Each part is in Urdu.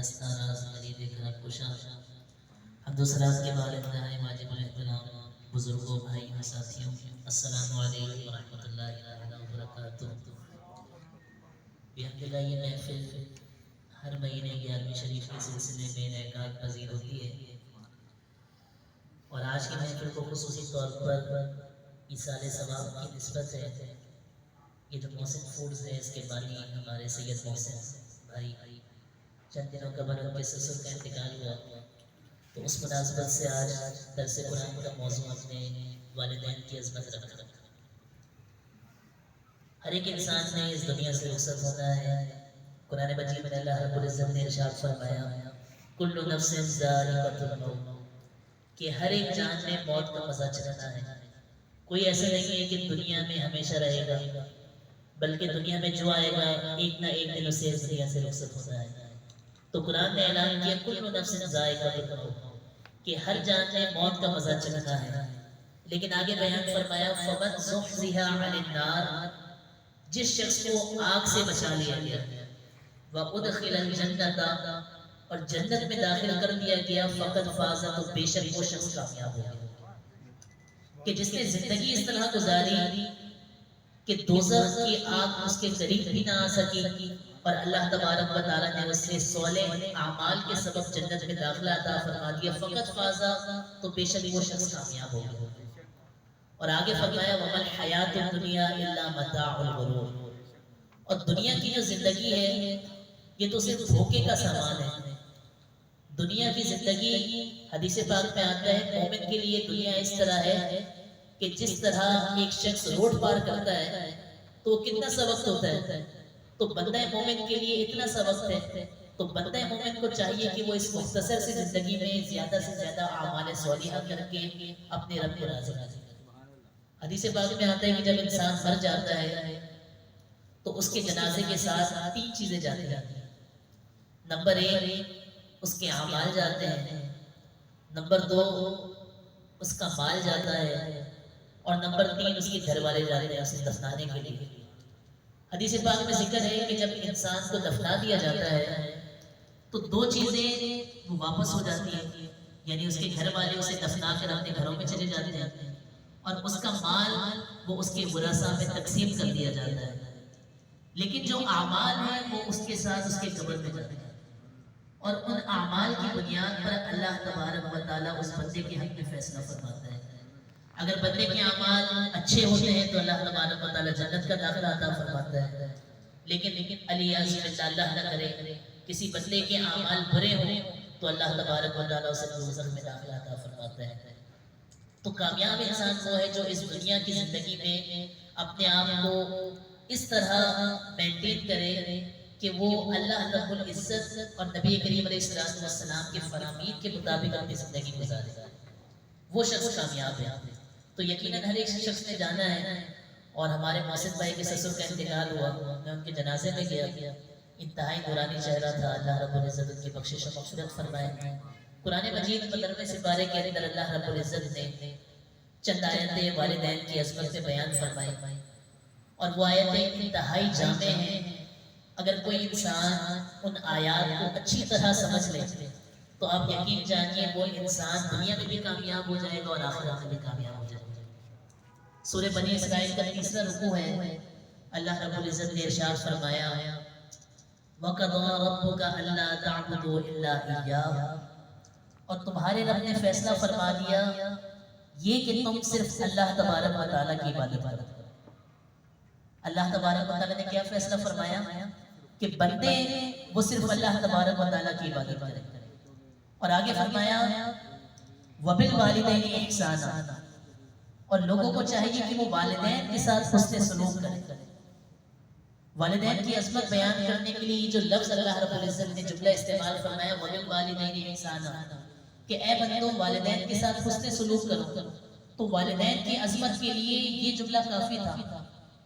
ہستہ راز علی کرم کشا حمد و سلام کے بعد انتہائی واجب الاحترام بزرگوں بھائیوں ساتھیوں السلام علیکم ورحمۃ اللہ تعالی وبرکاتہ۔ بحمدللہ یہ محفل ہر مہینے 11ویں شریف کے سلسلے میں انعقاد پذیر ہوتی ہے اور آج کی محفل کو خصوصی طور پر ایصال ثواب کی نسبت ہے۔ یہ جو محسن فوڈز ہے اس کے بانی ہمارے سید محسن بھائی چند دنوں قبل ان کے سسر کا انتقال ہوا، تو اس مناسبت سے آج درس قرآن کا موضوع اپنے والدین کی عظمت رکھا۔ ہر ایک انسان نے اس دنیا سے رخصت ہونا ہے۔ قرآن مجید میں اللہ رب العزت نے ارشاد فرمایا کل نفس ذائقۃ الموت، کہ ہر ایک جان نے موت کا مزہ چکھنا ہے۔ کوئی ایسا نہیں ہے کہ دنیا میں ہمیشہ رہے گا، بلکہ دنیا میں جو آئے گا ایک نہ ایک دن اسے اس دنیا سے رخصت ہونا ہے۔ تو قرآن نے اعلان کیا کل نفس ذائقۃ الموت، کہ ہر جان نے موت کا مزہ چکھنا ہے۔ لیکن آگے بیان فرمایا فمن زحزح عن النار، جس شخص کو آگ سے بچا لیا گیا، وادخل الجنۃ، اور جنت میں داخل کر دیا گیا، فقد فاز، تو بے شک وہ شخص کامیاب ہو گیا۔ کہ جس نے زندگی اس طرح گزاری کہ دوزخ کی آگ اس کے قریب بھی نہ آ سکی، اور اللہ تبارک و تعالیٰ نے اسے صالح اعمال کے سبب جنت میں داخلہ عطا فرما دیا، فقط فازا، تو بے شک وہ شخص کامیاب ہو گیا۔ اور آگے فرمایا وَمَا الْحَيَاةُ الدُّنْيَا إِلَّا مَتَاعُ الْغُرُورِ، اور دنیا کی جو زندگی ہے یہ تو صرف دھوکے کا سامان ہے۔ دنیا کی زندگی حدیث پاک میں آتا ہے مومن کے لیے دنیا اس طرح ہے کہ جس طرح ایک شخص روڈ پار کرتا ہے تو کتنا سا وقت ہوتا ہے، تو بندہ مومن کے لیے اتنا سا وقت ہے۔ تو بندہ مومن کو چاہیے کہ وہ اس مختصر سی زندگی میں زیادہ سے زیادہ اعمال صالحہ کر کے اپنے رب کو راضی کرے۔ حدیث پاک میں آتا ہے کہ جب انسان مر جاتا ہے تو اس کے جنازے کے ساتھ 3 چیزیں جاتی ہیں۔ نمبر 1 اس کے اعمال جاتے ہیں، نمبر 2 اس کا مال جاتا ہے، اور نمبر 3 اس کے گھر والے جاتے ہیں اسے دفنانے کے لیے۔ حدیث پاک میں ذکر ہے کہ جب انسان کو دفنا دیا جاتا ہے تو 2 چیزیں وہ واپس ہو جاتی ہیں، یعنی اس کے گھر والے اسے دفنا کر اپنے گھروں میں چلے جاتے ہیں، اور اس کا مال وہ اس کے ورثاء میں تقسیم کر دیا جاتا ہے۔ لیکن جو اعمال ہیں وہ اس کے ساتھ اس کے قبر میں جاتے ہیں، اور ان اعمال کی بنیاد پر اللہ تبارک و تعالیٰ اس بندے کے حق میں فیصلہ فرماتا ہے۔ اگر بندے کے اعمال اچھے ہوتے ہیں تو اللہ تبارک و تعالیٰ جنت کا داخلہ عطا فرماتا ہے، لیکن الیاذ باللہ اللہ نہ کرے کسی بندے کے اعمال برے ہوں تو اللہ تبارک و تعالیٰ اسے دوزخ میں داخلہ عطا فرماتا ہے۔ تو کامیاب انسان وہ ہے جو اس دنیا کی زندگی میں اپنے آپ کو اس طرح مینٹین کرے کہ وہ اللہ رب العزت اور نبی کریم علیہ السلام کے فرامین کے مطابق اپنی زندگی گزارے، وہ شخص کامیاب ہے۔ تو یقیناً ہر ایک شخص نے جانا ہے، اور ہمارے محسن بھائی کے سسر کا انتقال ہوا، میں ان کے جنازے میں گیا، انتہائی نورانی چہرہ تھا، اللہ رب العزت ان کی بخشش و مغفرت فرمائے۔ قرآن مجید 15ویں سپارے کے اندر اللہ رب العزت نے چند آیتیں والدین کی عظمت میں بیان فرمائی، اور وہ آیتیں انتہائی جامع ہیں۔ اگر کوئی انسان ان آیات کو اچھی طرح سمجھ لے تو آپ یقین جانیے وہ انسان دنیا میں بھی کامیاب ہو جائے گا اور آخرت میں بھی کامیاب ہو جائے گا۔ سورہ بنی اسرائیل کا 3واں رکوع ہے، اللہ رب العزت نے ارشاد فرمایا وَقَضَىٰ رَبُّكَ أَلَّا تَعْبُدُوا إِلَّا إِيَّاهُ، اور تمہارے رب نے فیصلہ فرما دیا یہ کہ تم صرف اللہ تبارک و تعالیٰ کی عبادت کرو۔ اللہ تبارک و تعالیٰ نے کیا فیصلہ فرمایا کہ بندے وہ صرف اللہ تبارک و تعالیٰ کی عبادت کریں، اور آگے فرمایا وَبِالْوَالِدَيْنِ إِحْسَانًا، اور لوگوں کو چاہیے کہ وہ والدین کے ساتھ حسن سلوک کریں۔ والدین کی عظمت بیان کرنے کے لیے جو لفظ اللہ رب العزت نے جملہ استعمال فرمایا وَبِالْوَالِدَيْنِ إِحْسَانًا، کہ اے بندوں والدین کے ساتھ حسن سلوک کرو، تو والدین کی عظمت کے لیے یہ جملہ کافی تھا،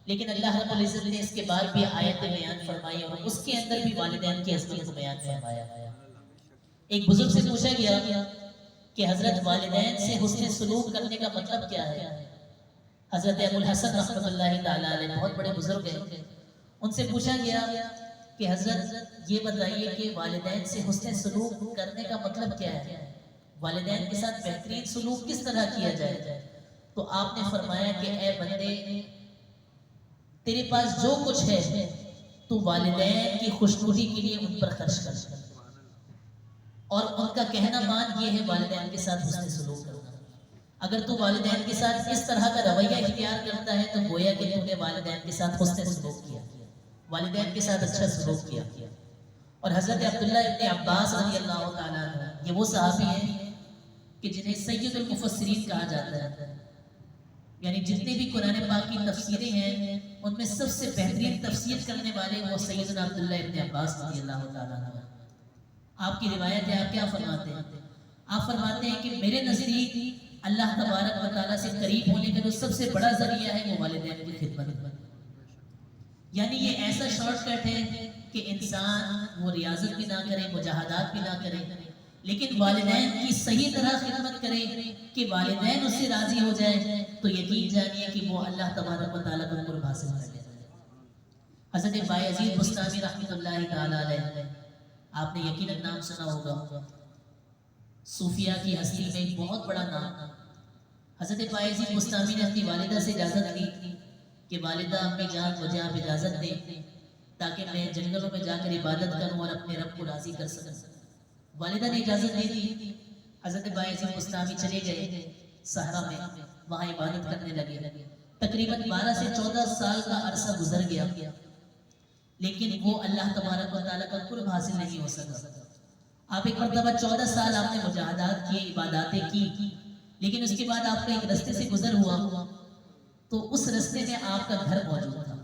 لیکن اللہ رب العزت نے اس کے بعد بھی آیتیں بیان فرمائی اور اس کے اندر بھی والدین کی عظمت کو بیان فرمایا۔ ایک بزرگ سے پوچھا گیا کہ حضرت والدین سے حسن سلوک کرنے کا مطلب کیا ہے؟ حضرت ابو الحسن رحمۃ اللہ تعالیٰ علیہ بہت بڑے بزرگ ہیں، ان سے پوچھا گیا کہ حضرت یہ بتائیے کہ والدین سے حسن سلوک کرنے کا مطلب کیا ہے، والدین کے ساتھ بہترین سلوک کس طرح کیا جائے؟ تو آپ نے فرمایا کہ اے بندے، تیرے پاس جو کچھ ہے تو والدین کی خوشنودی کے لیے ان پر خرچ کر، اور ان کا کہنا مان یہ ہے والدین کے ساتھ حسن سلوک کرنا۔ اگر تو والدین کے ساتھ اس طرح کا رویہ اختیار کرتا ہے تو گویا کہ تم نے والدین کے ساتھ حسن سلوک کیا، والدین کے ساتھ اچھا سلوک کیا۔ اور حضرت عبداللہ ابن عباس رضی اللہ تعالیٰ عنہ، یہ وہ صحابی ہیں کہ جنہیں سید المفسرین کہا جاتا ہے، یعنی جتنے بھی قرآن پاک کی تفسیریں ہیں ان میں سب سے بہترین تفسیر کرنے والے وہ سیدنا عبداللہ ابن عباس رضی اللہ تعالیٰ عنہ۔ آپ کی روایت ہے، آپ کیا فرماتے ہیں؟ آپ فرماتے ہیں کہ میرے نزدیک اللہ تبارک و تعالیٰ سے قریب ہونے کا جو سب سے بڑا ذریعہ ہے وہ والدین کی خدمت ہے۔ یعنی یہ ایسا شارٹ کٹ ہے کہ انسان وہ ریاضت بھی نہ کرے، مجاہدات بھی نہ کرے، لیکن والدین کی صحیح طرح خدمت کرے کہ والدین اس سے راضی ہو جائے، تو یقین جانیے کہ وہ اللہ تبارک و تعالیٰ کا قرب حاصل کر لے۔ حضرت بایزید بستامی رحمۃ اللہ تعالیٰ علیہ، آپ نے یقیناً نام سنا ہوگا، صوفیہ کی ہستی میں ایک بہت بڑا نام۔ حضرت بایزید بستامی نے اپنی والدہ سے اجازت لی کہ والدہ امی جان مجھے آپ اجازت دیں تاکہ میں جنگلوں میں جا کر عبادت کروں اور اپنے رب کو راضی کر سکوں۔ والدہ نے اجازت دے دی، حضرت بایزید بستامی چلے گئے صحرا میں، وہاں عبادت کرنے لگے۔ تقریباً 12 سے 14 سال کا عرصہ گزر گیا، لیکن وہ اللہ تبارک و تعالیٰ کا قرب حاصل نہیں ہو سکا۔ آپ ایک مرتبہ 14 سال آپ نے مجاہدات کیے، عباداتیں کی، لیکن اس کے بعد آپ کا ایک رستے سے گزر ہوا تو اس رستے میں آپ کا گھر موجود تھا۔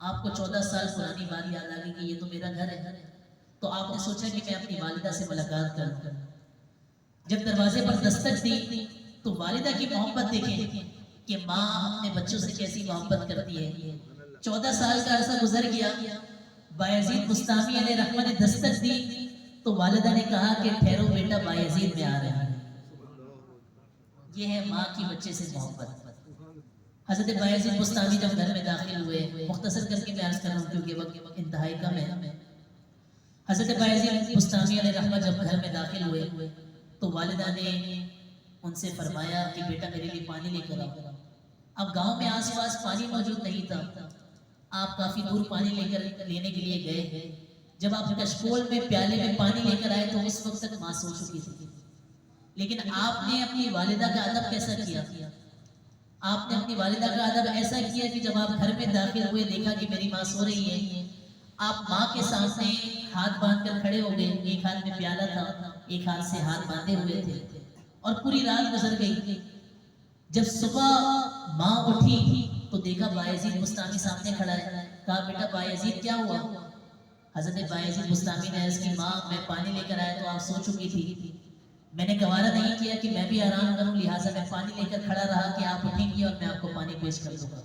آپ کو 14 سال پرانی بات یاد آ گئی کہ یہ تو میرا گھر ہے، تو آپ نے سوچا کہ میں اپنی والدہ سے ملاقات کروں۔ جب دروازے پر دستک دی تو والدہ کی محبت دیکھیں کہ ماں اپنے بچوں سے کیسی محبت کرتی ہے۔ 14 سال کا عرصہ گزر گیا، بایزید بستامی علیہ رحمہ نے دستک دی تو والدہ نے کہا کہ ٹھہرو بیٹا، بایزید میں آ رہے ہیں۔ یہ ہے ماں کی بچے سے محبت۔ حضرت بایزید بستامی جب گھر میں داخل ہوئے، مختصر کر کے میں عرض کر رہا ہوں کیونکہ وقت انتہائی کم ہے، حضرت بایزید بستامی علیہ رحمہ جب گھر میں داخل ہوئے تو والدہ نے ان سے فرمایا کہ بیٹا میرے لیے پانی لے کر آؤ۔ اب گاؤں میں آس پاس پانی موجود نہیں تھا، آپ کافی دور پانی لینے کے لیے گئے۔ جب آپ کشکول میں پیالے میں پانی لے کر آئے تو اس وقت تک ماں سو چکی تھی، لیکن آپ نے اپنی والدہ کا ادب کیسا کیا؟ آپ نے اپنی والدہ کا ادب ایسا کیا کہ جب آپ گھر میں داخل ہوئے، دیکھا کہ میری ماں سو رہی ہے، آپ ماں کے سامنے ہاتھ باندھ کر کھڑے ہو گئے۔ ایک ہاتھ میں پیالہ تھا، ایک ہاتھ سے ہاتھ باندھے ہوئے تھے، اور پوری رات گزر گئی۔ جب صبح ماں اٹھی تو دیکھا بایزید بستامی سامنے کھڑا ہے۔ کہا بیٹا بایزید کیا ہوا؟ حضرت بایزید بستامی نے عرض کی ماں میں پانی لے کر آیا تو آپ سو چکی تھی، میں نے گوارا نہیں کیا کہ میں بھی آرام کروں، لہٰذا میں پانی لے کر کھڑا رہا کہ آپ اٹھیں گی اور میں آپ کو پانی پیش کر دوں گا۔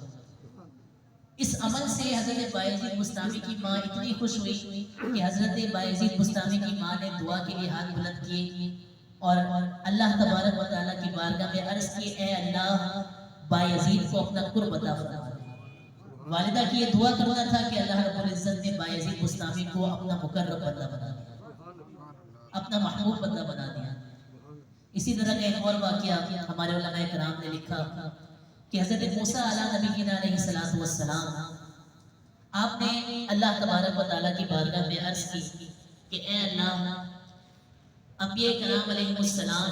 اس عمل سے حضرت بایزید بستامی کی ماں اتنی خوش ہوئی کہ حضرت بایزید بستامی کی ماں نے دعا کے لیے ہاتھ بلند کیے اور اللہ تبارک و تعالیٰ کی بارگاہ میں عرض کی، اے اللہ بایزید کو اپنا قرب عطا فرما۔ والدہ کی یہ دعا کرنا تھا کہ اللہ رب العزت نے بایزید بستامی کو اپنا مقرب بندہ بنا دیا، اپنا محبوب بندہ بنا دیا۔ اسی طرح کا ایک اور واقعہ ہمارے علماء کرام نے لکھا کہ حضرت موسیٰ علیہ نبی علیہ السلام، آپ نے اللہ تبارک و تعالیٰ کی بارگاہ میں عرض کی کہ اے اللہ، انبیاء کرام علیہ السلام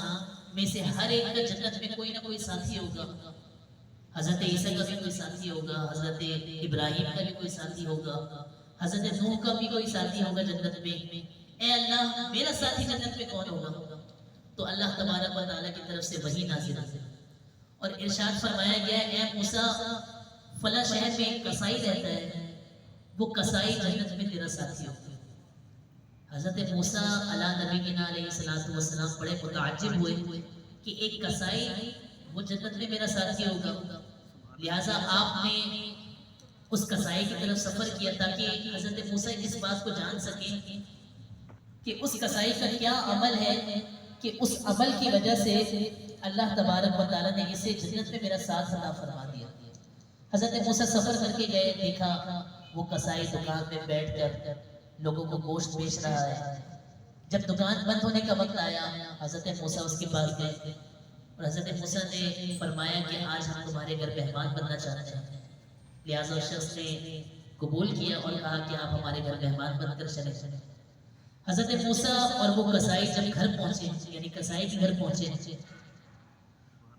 میں سے ہر ایک کا جنت میں کوئی نہ کوئی ساتھی ہوگا، حضرت عیسیٰ کا بھی کوئی ساتھی ہوگا، حضرت ابراہیم کا بھی کوئی ساتھی ہوگا، حضرت نوح کا بھی کوئی ساتھی ہوگا جنت میں، اے اللہ میرا ساتھی جنت میں کون ہوگا؟ تو اللہ تبارک و تعالیٰ کی طرف سے وحی نازل ہوئی اور ارشاد فرمایا گیا، اے موسیٰ فلاں شہر میں ایک کسائی رہتا ہے، وہ کسائی جنت میں تیرا ساتھی ہوگا۔ حضرت موسیٰ علیہ نبی علیہ السلام بڑے متعجب ہوئے کہ ایک کسائی وہ جنت میں میرا ساتھی ہوگا، لہٰذا آپ نے اس کسائی کی طرف سفر کیا تاکہ حضرت موسیٰ اس بات کو جان سکیں کہ اس کسائی کا کیا عمل ہے کہ اس عمل کی وجہ سے اللہ تبارک و تعالیٰ نے اسے جنت میں میرا ساتھ عطا فرما دیا۔ حضرت موسیٰ سفر کر کے گئے، دیکھا وہ کسائی دکان میں بیٹھ کر لوگوں کو گوشت بیچ رہا ہے. جب دکان بند ہونے کا وقت آیا حضرت موسیٰ اس کے پاس گئے اور حضرت موسیٰ نے فرمایا کہ آج ہم تمہارے گھر مہمان بننا چاہتے ہیں. لہٰذا اس شخص نے قبول کیا اور کہا کہ آپ ہمارے گھر مہمان بن کر چلے. حضرت موسیٰ اور وہ کسائی جب گھر پہنچے یعنی کسائی کے گھر پہنچے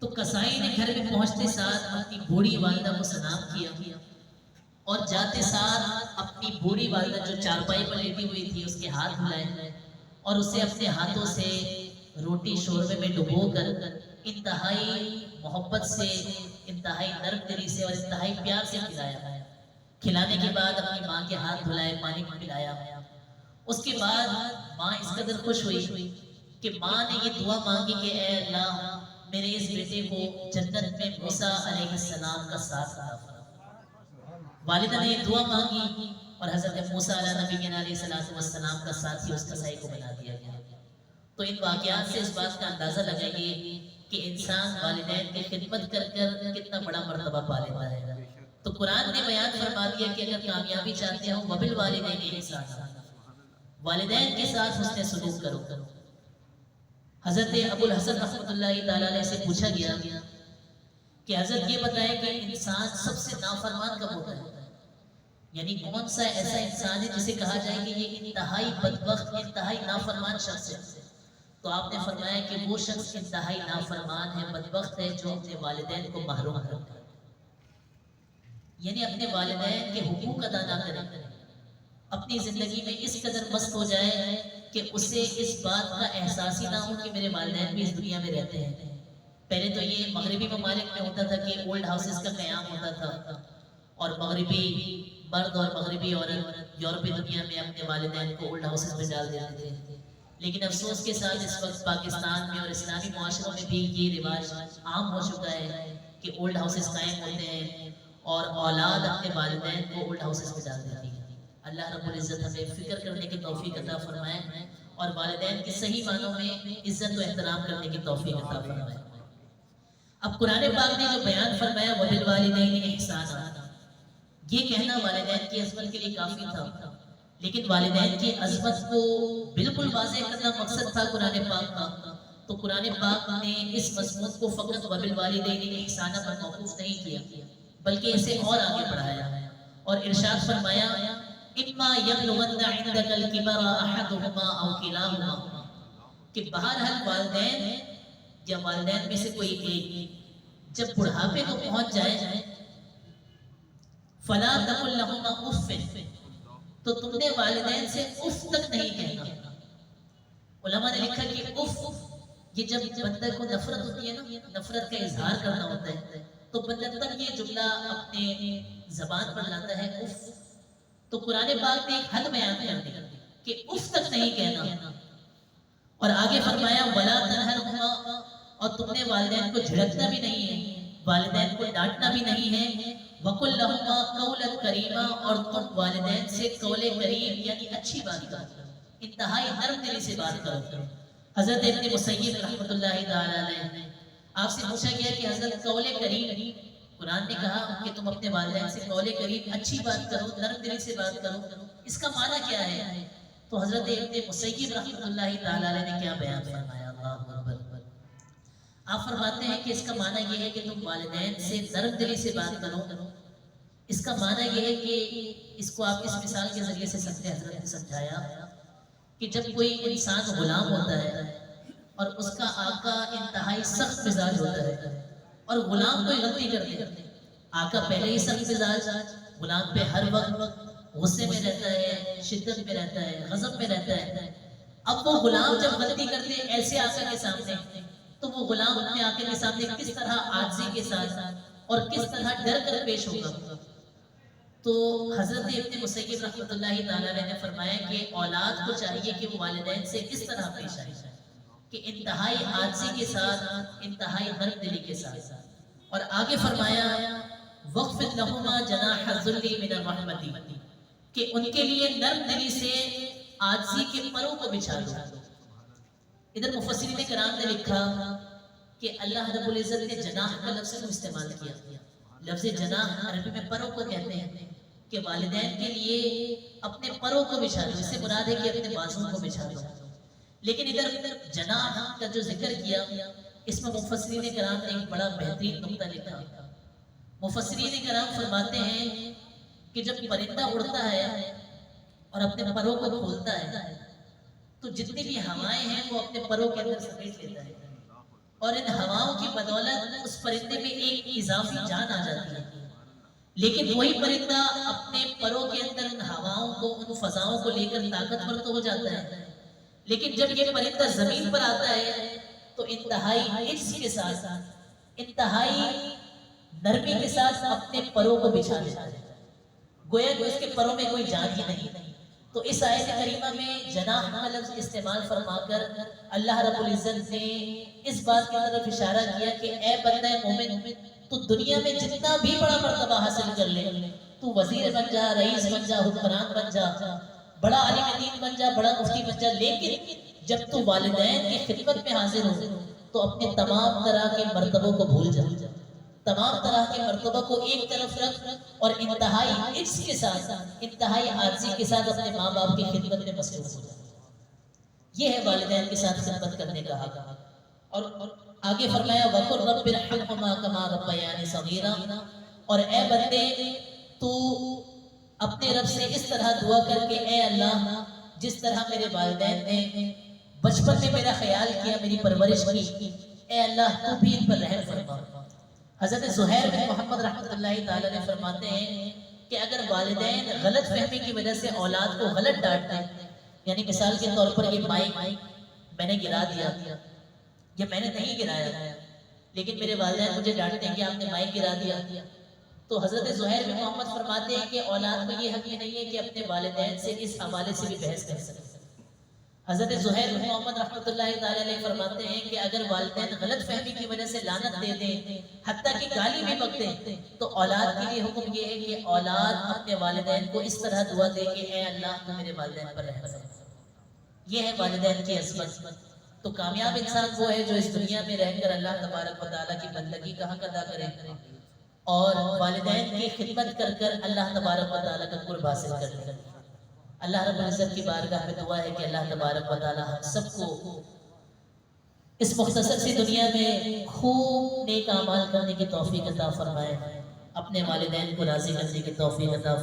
تو کسائی نے گھر میں پہنچتے ساتھ اپنی بوڑھی والدہ کو سلام کیا اور جاتے ساتھ اپنی بوڑھی والدہ جو چارپائی پر لیٹی ہوئی تھی اس کے ہاتھ دھلائے اور اسے اپنے ہاتھوں سے روٹی شوربے میں ڈبو کر انتہائی محبت سے انتہائی نرم دلی سے اور انتہائی پیار سے کھلایا. کھلانے کے بعد اپنی ماں کے ہاتھ دھلائے پانی پلایا. اس کے بعد ماں اس قدر خوش ہوئی کہ ماں نے یہ دعا مانگی کہ اے اللہ میرے اس بیٹے کو جنت میں موسیٰ علیہ السلام کا ساتھ عطا. والدہ نے یہ دعا مانگی اور حضرت موسیٰ علیہ السلام کا ساتھی اس کسائی کو بنا دیا گیا. تو ان واقعات سے اس بات کا اندازہ لگائیے کہ انسان والدین کی خدمت کر کر کتنا بڑا مرتبہ پا لیتا ہے. تو قرآن نے بیان فرما دیا کہ اگر کامیابی چاہتے ہو وبالوالدین احسانا والدین کے ساتھ حسن سلوک کرو. حضرت ابو الحسن رحمۃ اللہ تعالیٰ علیہ سے پوچھا گیا کہ حضرت یہ بتائیں کہ انسان سب سے نافرمان کب ہوتا ہے, یعنی کون سا ایسا انسان ہے جسے کہا جائے کہ یہ انتہائی بدبخت انتہائی نافرمان شخص ہے. تو آپ نے فرمایا کہ وہ شخص انتہائی نافرمان ہے بدبخت ہے جو اپنے والدین کو محروم کرتا ہے, یعنی اپنے والدین کے حقوق ادا نہ کرے, اپنی زندگی میں اس قدر مست ہو جائے کہ اسے اس بات کا احساس ہی نہ ہو کہ میرے والدین بھی اس دنیا میں رہتے ہیں. پہلے تو یہ مغربی ممالک میں ہوتا تھا کہ اولڈ ہاؤسز کا قیام ہوتا تھا اور مغربی مرد اور مغربی عورت یورپی دنیا میں اپنے والدین کو اولڈ ہاؤسز میں ڈال دیتے تھے. لیکن افسوس کے ساتھ اس وقت پاکستان میں اور اسلامی معاشروں میں بھی یہ رواج عام ہو چکا ہے کہ اولڈ ہاؤسز قائم ہوتے ہیں اور اولاد اپنے والدین کو اولڈ ہاؤسز میں ڈال دیتی ہے. اللہ رب العزت ہمیں فکر کرنے کی توفیق عطا فرمائے اور والدین کے صحیح معنوں میں عزت و احترام کرنے کی توفیق عطا فرمائے. اب قرآن پاک نے جو بیان فرمایا وبالوالدین احسانا, یہ کہنا والدین کی عظمت کے لیے کافی تھا, لیکن والدین کی عظمت کو بالکل واضح کرنا مقصد تھا قرآن پاک کا. تو قرآن پاک نے اس مضمون کو فقط وبالوالدین احسانا پر موقوف نہیں کیا بلکہ اسے اور آگے بڑھایا اور ارشاد فرمایا اما یبلغن عندک الکبر احدهما او کلاهما, کہ بہرحال والدین یا والدین میں سے کوئی ایک جب بڑھاپے کو پہنچ جائے فلا تقل لهما اف, تو تم نے والدین سے اف تک نہیں کہنا. علماء نے لکھا کہ اف یہ جب بندے کو نفرت ہوتی ہے نا, نفرت کا اظہار کرنا ہوتا ہے تو بندہ تب یہ جملہ اپنے زبان پر لاتا ہے اف. تو قرآن پاک نے ایک حد بیان کر دیا کہ اف تک نہیں کہنا اور آگے فرمایا ولا تنہرهما, اور تم نے والدین کو جھڑکنا بھی نہیں ہے, والدین کو ڈانٹنا بھی نہیں ہے. وقل لهما قولا کریما, اور تم والدین سے قول کریم یعنی اچھی بات کرو, انتہائی نرم دلی سے بات کرو. حضرت ابن مسیب رحمۃ اللہ تعالی علیہ آپ سے پوچھا گیا کہ حضرت قول کریم, قرآن نے کہا کہ تم اپنے والدین سے قول کریم اچھی بات کرو نرم دلی سے بات کرو, اس کا معنی کیا ہے؟ تو حضرت ابن مسیب رحمۃ اللہ تعالی علیہ نے کیا بیان فرمایا, اللہ اکبر. آپ فرماتے ہیں کہ اس کا معنی یہ ہے کہ تم والدین سے نرم دلی سے بات کرو. اس کا معنی یہ ہے کہ اس کو آپ اس مثال کے ذریعے سے سمجھے. حضرت نے سمجھایا کہ جب کوئی انسان غلام ہوتا ہے اور اس کا آقا انتہائی سخت مزاج ہوتا ہے اور غلام کوئی غلطی کر دے, آقا پہلے ہی سخت مزاج, غلام پہ ہر وقت غصے میں رہتا ہے, شدت میں رہتا ہے, غضب میں رہتا ہے. اب وہ غلام جب غلطی کرتے ایسے آقا کے سامنے تو وہ غلام اپنے آقا کے سامنے کس طرح عاجزی کے ساتھ اور کس طرح ڈر کر پیش ہوگا. تو حضرت ابن مسیب رحمۃ اللہ تعالی علیہ نے فرمایا کہ اولاد کو چاہیے کہ وہ والدین سے کس طرح پیش آئے کہ انتہائی عاجزی کے ساتھ, انتہائی نرم دلی کے ساتھ. اور آگے فرمایا وَخْفِضْ لَهُمَا جَنَاحَ الذُّلِّ مِنَ الرَّحْمَةِ, کہ ان کے لیے نرم دلی سے عاجزی کے پروں کو بچھا دو. ادھر مفسرین کرام نے لکھا کہ اللہ رب العزت نے جناح کا لفظ کو استعمال کیا. لفظ جناح عربی میں پروں کو کہتے ہیں کہ والدین کے لیے اپنے پروں کو بچھا دو، اس سے مراد ہے کہ اپنے بازوؤں کو بچھا دو. لیکن ادھر جناح کا جو ذکر کیا اس میں مفسرین کرام نے ایک بڑا بہترین نقطہ لکھا. مفسرین کرام فرماتے ہیں کہ جب پرندہ اڑتا ہے اور اپنے پروں کو کھولتا ہے تو جتنی بھی ہوائیں ہیں وہ اپنے پروں کے اندر سمیٹ لیتا ہے، اور ان ہواؤں کی بدولت اس پرندے میں ایک اضافی جان آ جاتی ہے. لیکن وہی پرندہ اپنے پروں کے اندر ان ہواؤں کو، ان فضاؤں کو لے کر طاقتور تو ہو جاتا ہے، لیکن جب یہ پرندہ زمین پر آتا ہے تو انتہائی حرص کے ساتھ، انتہائی نرمی کے ساتھ اپنے پروں کو بچھا دیتا ہے، گویا کہ اس کے پروں میں کوئی جان ہی نہیں. تو اس آیت کریمہ میں جناح کا لفظ استعمال فرما کر اللہ رب العزت نے اس بات کی طرف اشارہ کیا کہ اے بندہ مومن، تو دنیا میں جتنا بھی بڑا مرتبہ حاصل کر لے، تو وزیر بن جا، رئیس بن جا، حکمران بن جا، بڑا عالم دین بن جا، بڑا مفتی بن جا، لیکن جب تو والدین کی خدمت میں حاضر ہو تو اپنے تمام طرح کے مرتبوں کو بھول جا، تمام طرح کے مرتبہ کو ایک طرف رکھ اور انتہائی عجز کے ساتھ، انتہائی عاجزی کے ساتھ اپنے ماں باپ کی خدمت میں مصروف ہو جا. یہ ہے والدین کے ساتھ خدمت کرنے کا حق. اور آگے فرمایا وَقُلْ رَبِّ ارْحَمْهُمَا كَمَا رَبَّيَانِي صَغِيرًا، اور اے بندے تو اپنے رب سے اس طرح دعا کر کے اے اللہ جس طرح میرے والدین نے بچپن میں میرا خیال کیا، میری پرورش کی، اے اللہ تو بھی ان پر رحم فرما. حضرت زہیر بن محمد رحمۃ اللہ تعالی نے فرماتے ہیں کہ اگر والدین غلط فہمی کی وجہ سے اولاد کو غلط ڈانٹ دیں، یعنی مثال کے طور پر یہ مائک میں نے گرا دیا یا میں نے نہیں گرایا لیکن میرے والدین مجھے ڈانٹتے ہیں کہ آپ نے مائک گرا دیا، تو حضرت زہیر بن محمد فرماتے ہیں کہ اولاد کو یہ حق نہیں ہے کہ اپنے والدین سے اس حوالے سے بھی بحث کر سکے. حضرت زہیر بن محمد رحمۃ اللہ تعالی علیہ فرماتے ہیں کہ اگر والدین غلط فہمی کی وجہ سے لعنت دے دیں، حتیٰ کہ گالی بھی بک دیں، تو اولاد کے لیے حکم یہ ہے کہ اولاد اپنے والدین کو اس طرح دعا دے کہ اے اللہ تو میرے والدین پر رحم فرما. یہ ہے والدین کی عظمت. تو کامیاب انسان وہ ہے جو اس دنیا میں رہ کر اللہ تبارک و تعالیٰ کی بندگی کا حق ادا کرے اور والدین کی خدمت کر کر اللہ تبارک و تعالیٰ کا قرب حاصل کرے. اللہ رب العزت کی بارگاہ میں دعا ہے کہ اللہ تبارک و تعالیٰ ہم سب کو اس مختصر سی دنیا میں خوب نیک اعمال کرنے کی توفیق عطا فرمائے، اپنے والدین کو راضی کرنے کی توفیق عطا فرمائے.